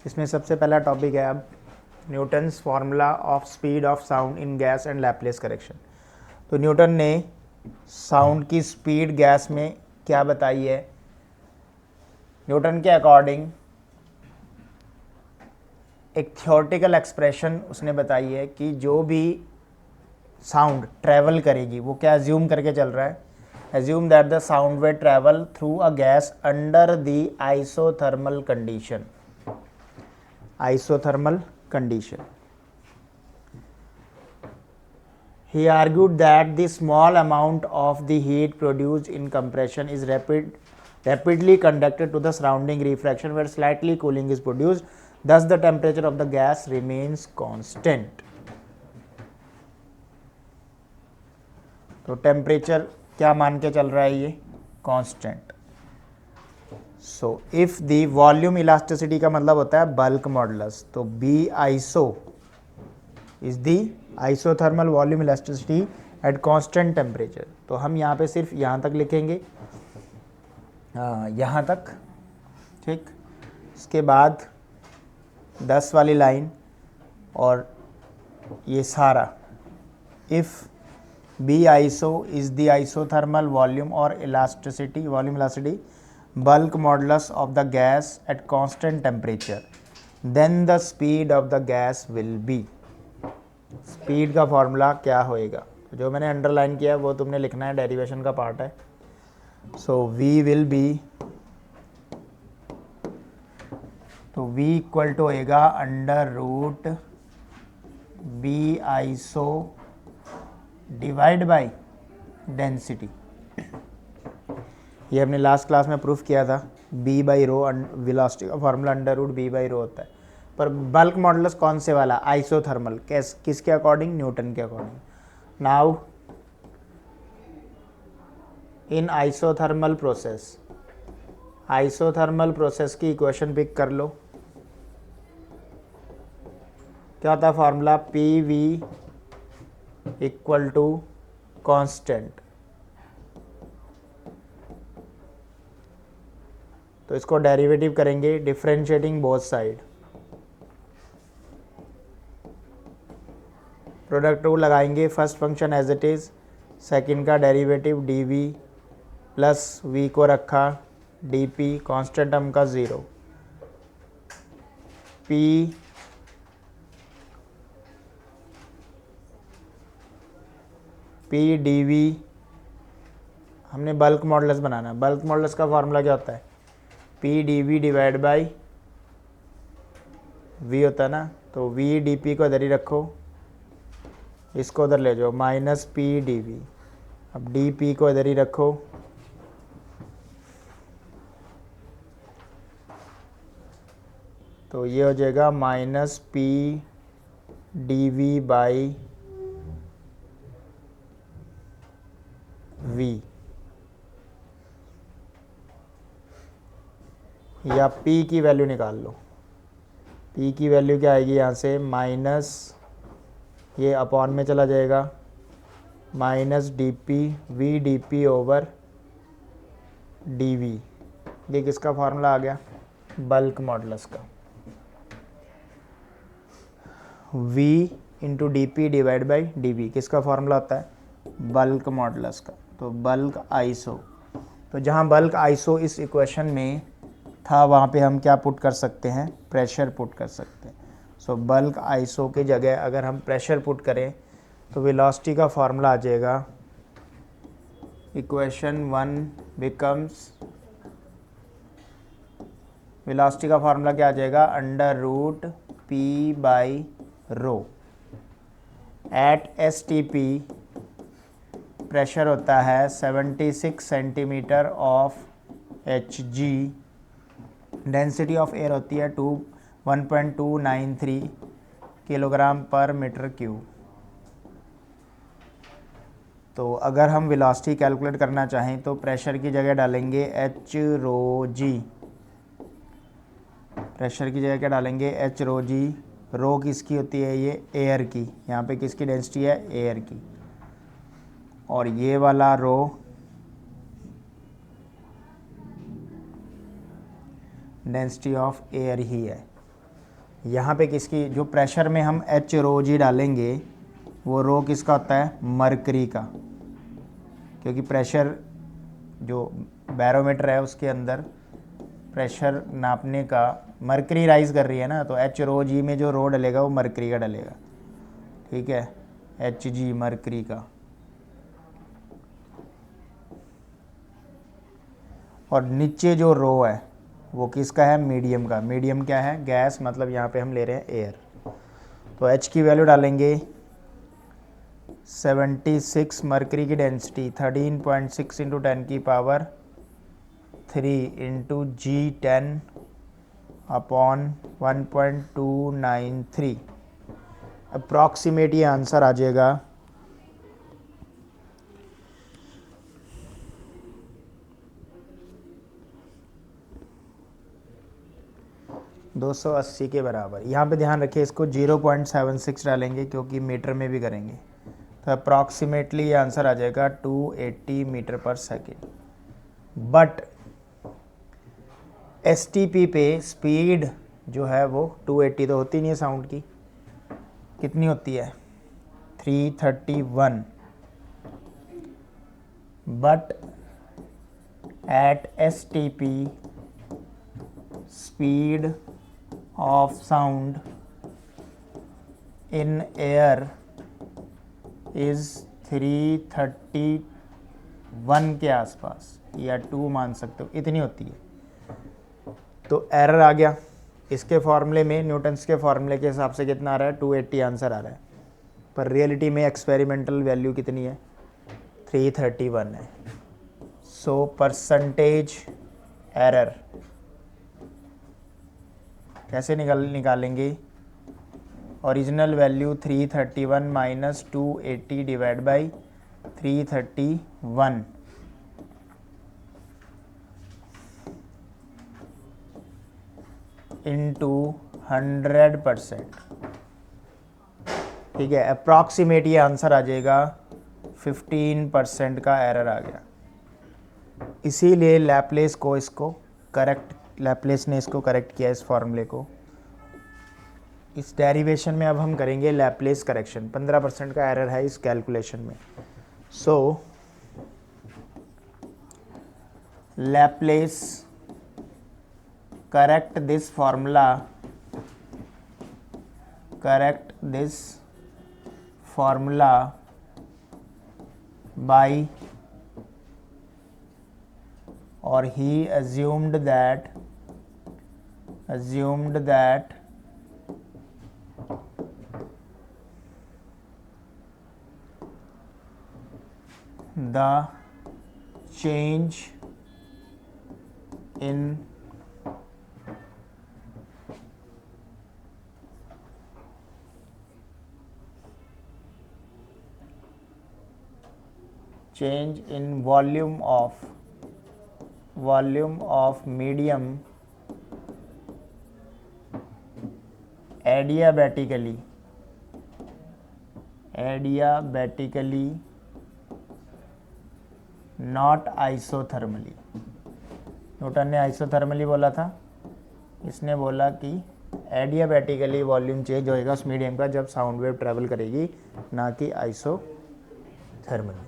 इसमें सबसे पहला टॉपिक है अब Newton's formula of speed of sound in gas and Laplace correction. तो न्यूटन ने साउंड की स्पीड गैस में क्या बताई है? न्यूटन के अकॉर्डिंग एक थियोरेटिकल एक्सप्रेशन उसने बताई है कि जो भी साउंड ट्रैवल करेगी वो क्या एज्यूम करके चल रहा है, assume that the sound way travel through a gas under the isothermal condition. isothermal condition. He argued that the small amount of the heat produced in compression is rapidly conducted to the surrounding refraction where slightly cooling is produced. Thus, the temperature of the gas remains constant. तो temperature क्या मान के चल रहा है ये? Constant. So if the volume elasticity का मतलब होता है बल्क मॉडुलस, तो B iso is the isothermal volume elasticity at constant temperature. तो हम यहाँ पे सिर्फ यहाँ तक लिखेंगे, यहाँ तक, ठीक। इसके बाद 10 वाली लाइन और ये सारा, if B iso is the isothermal volume और elasticity, volume elasticity bulk modulus of the gas at constant temperature, then the speed of the gas will be। Speed का फॉर्मूला क्या होएगा? जो मैंने अंडरलाइन किया है वो तुमने लिखना है, डेरिवेशन का पार्ट है। सो v विल बी, तो v इक्वल टू होएगा under root B iso divide by density. ये हमने लास्ट क्लास में प्रूफ किया था, b बाई रो, वेलोसिटी का formula under root b by rho होता है। पर बल्क मॉडुलस कौन से वाला? आइसोथर्मल। किसके अकॉर्डिंग? न्यूटन के according. Now in isothermal process, isothermal process की इक्वेशन पिक कर लो। क्या होता है formula? P V equal to constant. तो इसको डेरिवेटिव करेंगे, differentiating both side, product rule लगाएंगे। First function as it is, second का derivative D V plus V को रखा डी पी, कॉन्स्टेंट टर्म का 0, पी पी डी वी। हमने bulk modulus बनाना है। बल्क मॉडुलस का फार्मूला क्या होता है? P D V divide by V होता है ना। तो वी डी पी को इधर ही रखो, इसको उधर ले जाओ, माइनस पी डी वी। अब डी पी को इधर ही रखो, तो ये हो जाएगा minus P D V by V, या P की वैल्यू निकाल लो। P की वैल्यू क्या आएगी यहाँ से? माइनस, ये अपॉन में चला जाएगा, minus D P V D P over D V. ये किसका फार्मूला आ गया? बल्क मॉडुलस का। V into D P divide by D V किसका फार्मूला होता है? बल्क मॉडुलस का। तो बल्क आइसो, तो जहाँ बल्क आइसो इस इक्वेशन में था वहाँ पे हम क्या पुट कर सकते हैं? प्रेशर पुट कर सकते हैं। सो बल्क आइसो की जगह अगर हम प्रेशर पुट करें तो वेलोसिटी का फार्मूला आ जाएगा, इक्वेशन 1 बिकम्स, वेलोसिटी का फार्मूला क्या आ जाएगा? Under root P by rho. At S T P pressure होता है 76 centimetre of H G, density of air होती है 1.293 किलोग्राम पर मीटर क्यूब। तो अगर हम वेलोसिटी कैलकुलेट करना चाहें तो प्रेशर की जगह डालेंगे एच रो जी, प्रेशर की जगह क्या डालेंगे? एच रो जी। रो किसकी होती है? ये एयर की। यहाँ पे किसकी डेंसिटी है? एयर की। और ये वाला रो डेंसिटी ऑफ एयर ही है। यहाँ पे किसकी, जो प्रेशर में हम एच रो जी डालेंगे वो रो किसका होता है, मरकरी का, क्योंकि प्रेशर जो बैरोमीटर है उसके अंदर प्रेशर नापने का मरकरी राइज कर रही है ना, तो एच रो जी में जो रो डलेगा वो मरकरी का डलेगा, ठीक है, एच जी मरकरी का। और नीचे जो रो है वो किसका है, मीडियम का। मीडियम क्या है, गैस, मतलब यहाँ पे हम ले रहे हैं एयर। तो एच की वैल्यू डालेंगे 76, मरकरी की डेंसिटी 13.6 इंटू 10 की power 3 into G10 upon 1.293। Approximate ये आंसर आ जाएगा 280 के बराबर। यहाँ पे ध्यान रखिए इसको 0.76 डालेंगे क्योंकि मीटर में भी करेंगे, तो अप्रॉक्सीमेटली ये आंसर आ जाएगा 280 मीटर पर सेकेंड। बट STP पे स्पीड जो है वो 280 तो होती नहीं है साउंड की, कितनी होती है 331। But at STP speed of sound in air is 331 के आसपास, या 2 मान सकते हो, इतनी होती है। तो एरर आ गया इसके फॉर्मूले में, न्यूटन्स के फॉर्मूले के हिसाब से कितना आ रहा है, 280 आंसर आ रहा है, पर रियलिटी में एक्सपेरिमेंटल वैल्यू कितनी है, 331 है। सो परसेंटेज एरर कैसे निकालेंगे, original value 331 minus 280 divide by 331 into 100%, ठीक है। अप्रॉक्सीमेट ये आंसर आ जाएगा 15% का एरर आ गया। इसीलिए लैप्लेस को इसको करेक्ट, लैप्लेस ने इसको करेक्ट किया इस फॉर्मूले को। इस डेरिवेशन में अब हम करेंगे लैप्लेस करेक्शन। 15% का एरर है इस कैलकुलेशन में। So Laplace correct this formula by, or he assumed that the change in volume of medium adiabatically not isothermally। Newton ने आइसोथर्मली बोला था, इसने बोला कि एडियाबैटिकली वॉल्यूम चेंज होएगा उस मीडियम का जब साउंड वेव ट्रैवल करेगी, ना कि आइसोथर्मली,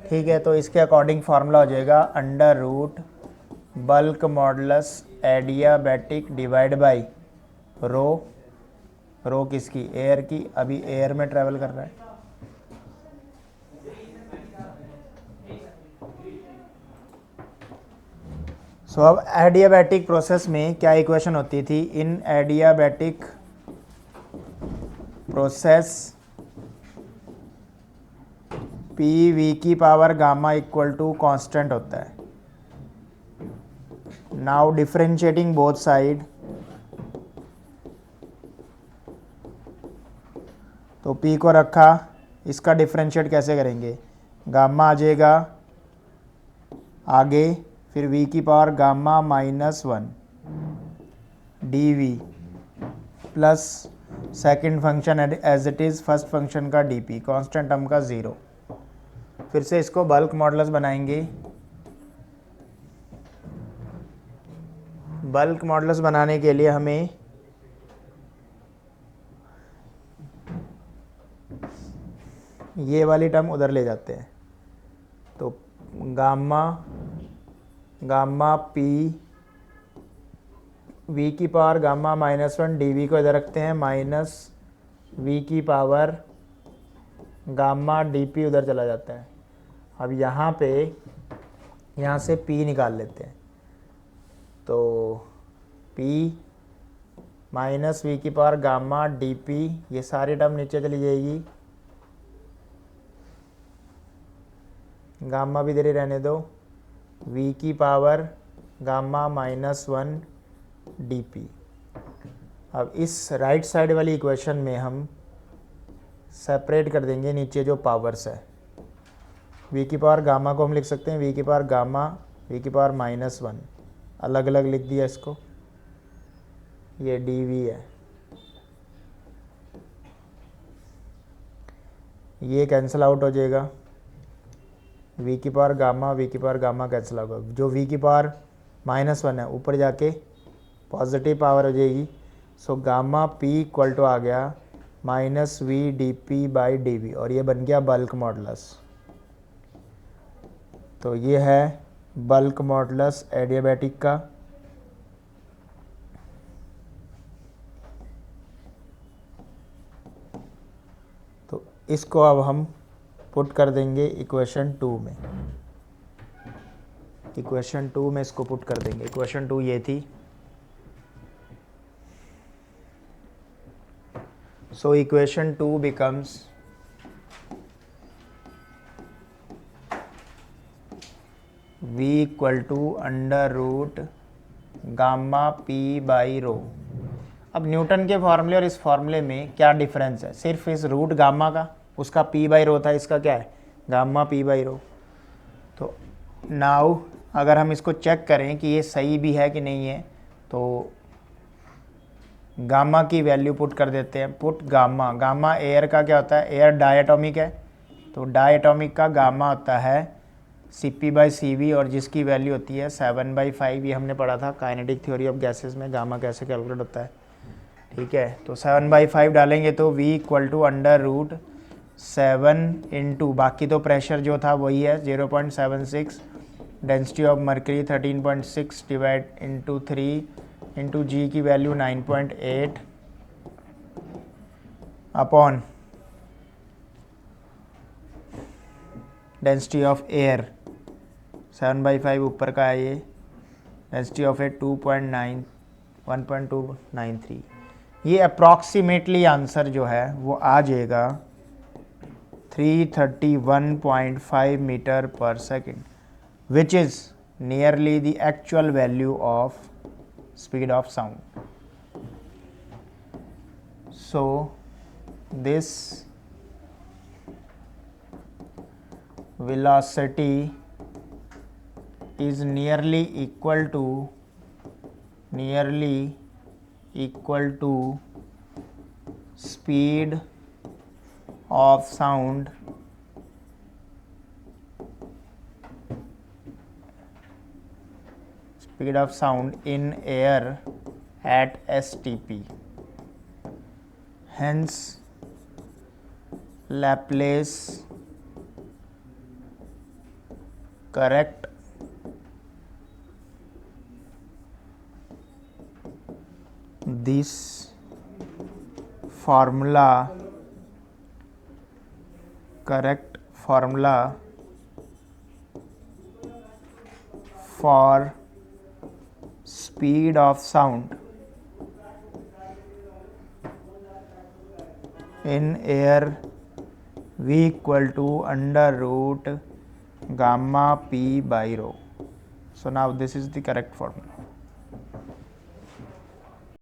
ठीक है। तो इसके अकॉर्डिंग फार्मूला हो जाएगा under root bulk modulus adiabatic divide by rho किसकी, एयर की, अभी एयर में ट्रैवल कर रहा है। सो अब एडियाबैटिक प्रोसेस में क्या इक्वेशन होती थी, इन एडियाबैटिक प्रोसेस PV की power gamma equal to constant होता है। नाउ डिफरेंशिएटिंग बोथ साइड, तो P को रखा, इसका डिफरेंशिएट कैसे करेंगे, गामा आ जाएगा आगे, फिर V की power gamma -1 dV plus second function as it is first function का dP, कांस्टेंट टर्म का 0। फिर से इसको बल्क मॉडुलस बनाएंगे। बल्क मॉडुलस बनाने के लिए हमें ये वाली टर्म उधर ले जाते हैं, तो गामा पी वी की पावर गामा -1 dv को इधर रखते हैं, माइनस वी की पावर गामा dp उधर चला जाता है। अब यहाँ से p निकाल लेते हैं, तो p माइनस वी की पावर गामा dp, ये सारी टर्म नीचे चली जाएगी, गामा भी इधर ही रहने दो, v की पावर गामा -1 dp। अब इस राइट साइड वाली इक्वेशन में हम सेपरेट कर देंगे नीचे जो पावर्स है। v की पावर गामा को हम लिख सकते हैं v की पावर गामा, v की पावर -1, अलग अलग लिख दिया इसको, ये dv है, ये कैंसिल आउट हो जाएगा, v की पावर गामा कैंसिल होगा, जो v की पावर -1 है ऊपर जाके पॉजिटिव पावर हो जाएगी। So gamma p equal to आ गया -v dp/dv, और ये बन गया बल्क मॉडुलस। तो ये है बल्क मॉडुलस एडियाबैटिक का। तो इसको अब हम पुट कर देंगे इक्वेशन 2 में, इक्वेशन 2 में इसको पुट कर देंगे। इक्वेशन 2 ये थी, so equation 2 becomes v equal to under root gamma p by rho. अब न्यूटन के फॉर्मूले और इस फॉर्मूले में क्या डिफरेंस है? सिर्फ इस रूट गामा का, उसका p बाई रो था, इसका क्या है गामा p बाई रो। तो नाउ अगर हम इसको चेक करें कि ये सही भी है कि नहीं है, तो गामा की वैल्यू पुट कर देते हैं। पुट गामा एयर का क्या होता है, एयर डायटोमिक है, तो डायटोमिक का गामा होता है Cp/Cv, और जिसकी वैल्यू होती है 7/5। ये हमने पढ़ा था काइनेटिक थ्योरी ऑफ गैसेस में, गामा कैसे कैलकुलेट होता है। ठीक है, तो 7/5 डालेंगे तो v equal to under root 7 into, बाकी तो प्रेशर जो था वही है 0.76, density of mercury 13.6 divide into 3 into g की value 9.8 upon density of air 7/5 ऊपर का है, ये डेंसिटी ऑफ एयर 1.293। ये अप्रॉक्सीमेटली आंसर जो है वो आ जाएगा 331.5 मीटर पर second, which is nearly the actual value of speed of sound. So this velocity is nearly equal to speed of sound in air at STP. Hence Laplace correct this formula for speed of sound in air v equal to under root gamma p by rho. So now this is the correct formula.